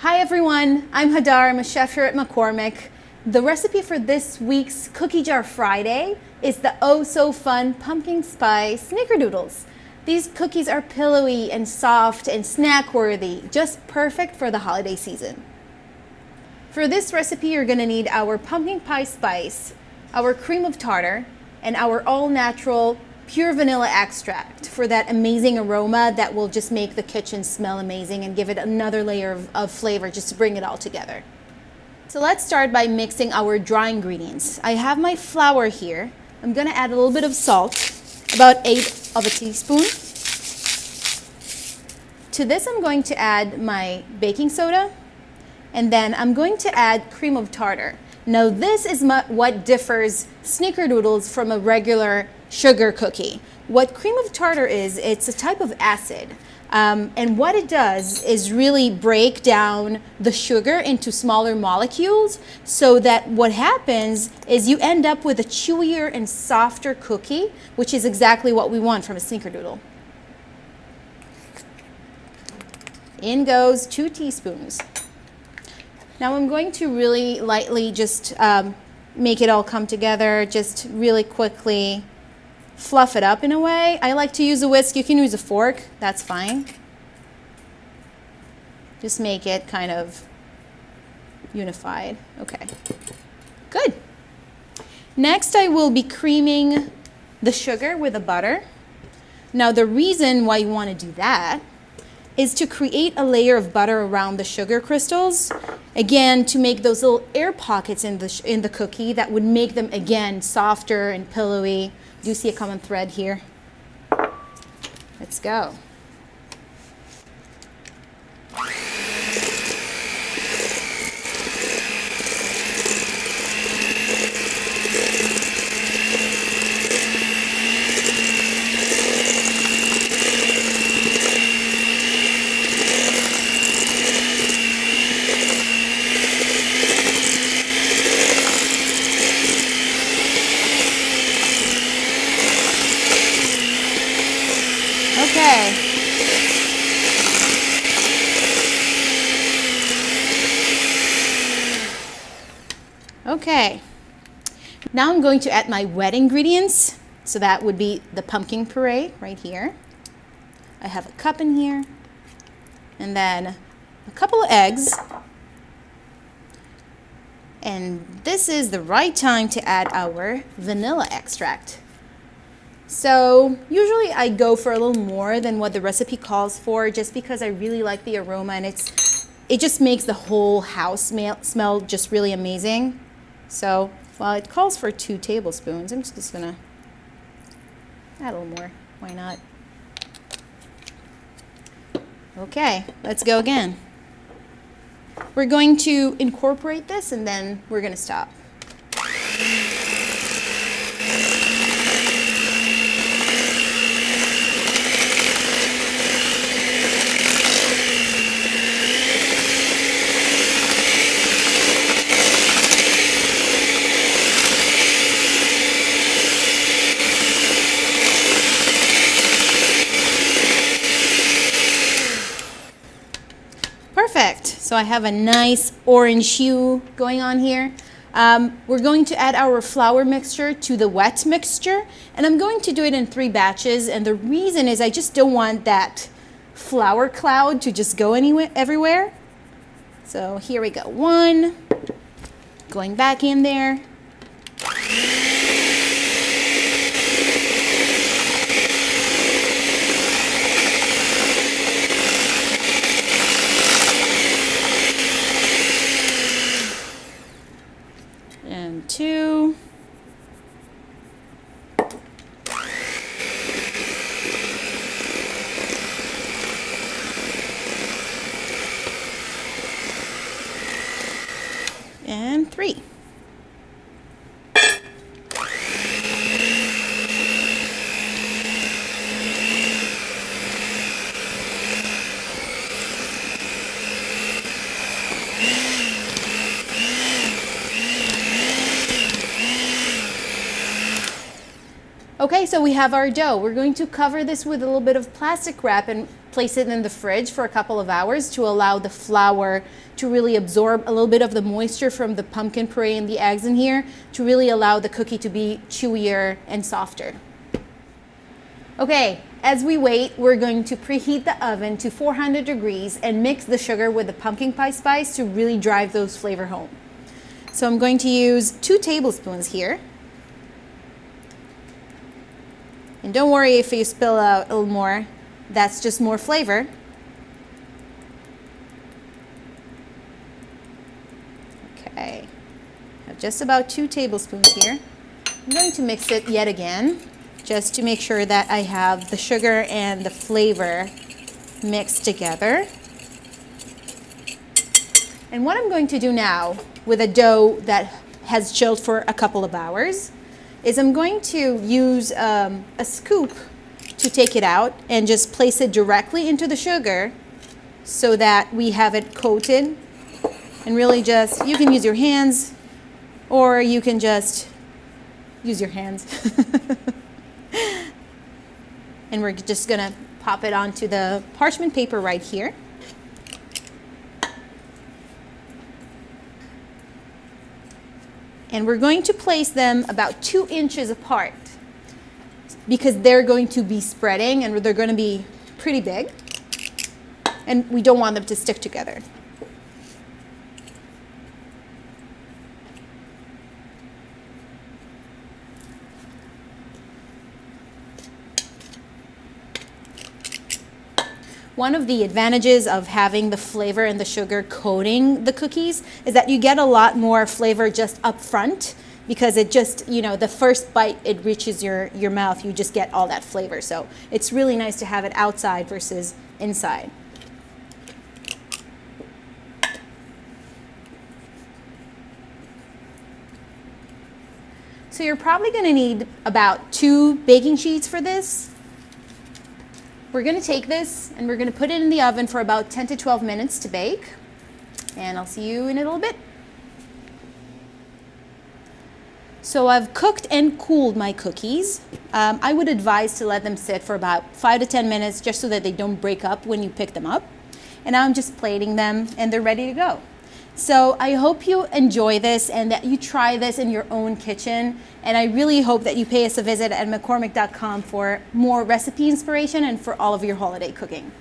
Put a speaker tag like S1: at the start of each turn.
S1: Hi everyone, I'm Hadar, I'm a chef here at McCormick. The recipe for this week's Cookie Jar Friday is the oh so fun pumpkin spice Snickerdoodles. These cookies are pillowy and soft and snack worthy, just perfect for the holiday season. For this recipe, you're gonna need our pumpkin pie spice, our cream of tartar, and our all-natural pure vanilla extract for that amazing aroma that will just make the kitchen smell amazing and give it another layer of flavor just to bring it all together. So let's start by mixing our dry ingredients. I have my flour here. I'm gonna add a little bit of salt, about 1/8 of a teaspoon. To this, I'm going to add my baking soda, and then I'm going to add cream of tartar. Now this is what differs Snickerdoodles from a regular sugar cookie. What cream of tartar is, it's a type of acid. And what it does is really break down the sugar into smaller molecules so that what happens is you end up with a chewier and softer cookie, which is exactly what we want from a Snickerdoodle. In goes 2 teaspoons. Now I'm going to really lightly just make it all come together, just really quickly fluff it up in a way. I like to use a whisk. You can use a fork, that's fine. Just make it kind of unified. Okay, good. Next I will be creaming the sugar with the butter. Now the reason why you want to do that is to create a layer of butter around the sugar crystals, again to make those little air pockets in the cookie that would make them again softer and pillowy. Do you see a common thread here? Let's go. Okay. Okay. Now I'm going to add my wet ingredients. So that would be the pumpkin puree right here. I have a cup in here. And then a couple of eggs. And this is the right time to add our vanilla extract. So usually I go for a little more than what the recipe calls for just because I really like the aroma and it just makes the whole house smell just really amazing. So while it calls for 2 tablespoons, I'm just gonna add a little more. Why not? Okay, let's go again. We're going to incorporate this and then we're gonna stop. Perfect. So I have a nice orange hue going on here. We're going to add our flour mixture to the wet mixture, and I'm going to do it in 3 batches. And the reason is I just don't want that flour cloud to just go everywhere. So here we go. 1, going back in there. And 2. And 3. Okay, so we have our dough. We're going to cover this with a little bit of plastic wrap, and place it in the fridge for a couple of hours to allow the flour to really absorb a little bit of the moisture from the pumpkin puree and the eggs in here to really allow the cookie to be chewier and softer. Okay, as we wait, we're going to preheat the oven to 400 degrees and mix the sugar with the pumpkin pie spice to really drive those flavor home. So I'm going to use 2 tablespoons here. And don't worry if you spill out a little more, that's just more flavor. Okay, I have just about 2 tablespoons here. I'm going to mix it yet again, just to make sure that I have the sugar and the flavor mixed together. And what I'm going to do now with a dough that has chilled for a couple of hours is I'm going to use a scoop to take it out and just place it directly into the sugar so that we have it coated. And really just, you can use your hands or you can just use your hands. And we're just gonna pop it onto the parchment paper right here. And we're going to place them about 2 inches apart because they're going to be spreading and they're going to be pretty big. And we don't want them to stick together. One of the advantages of having the flavor and the sugar coating the cookies is that you get a lot more flavor just up front because it just, you know, the first bite it reaches your mouth, you just get all that flavor. So it's really nice to have it outside versus inside. So you're probably going to need about 2 baking sheets for this. We're going to take this and we're going to put it in the oven for about 10 to 12 minutes to bake. And I'll see you in a little bit. So I've cooked and cooled my cookies. I would advise to let them sit for about 5 to 10 minutes just so that they don't break up when you pick them up. And now I'm just plating them and they're ready to go. So I hope you enjoy this and that you try this in your own kitchen. And I really hope that you pay us a visit at McCormick.com for more recipe inspiration and for all of your holiday cooking.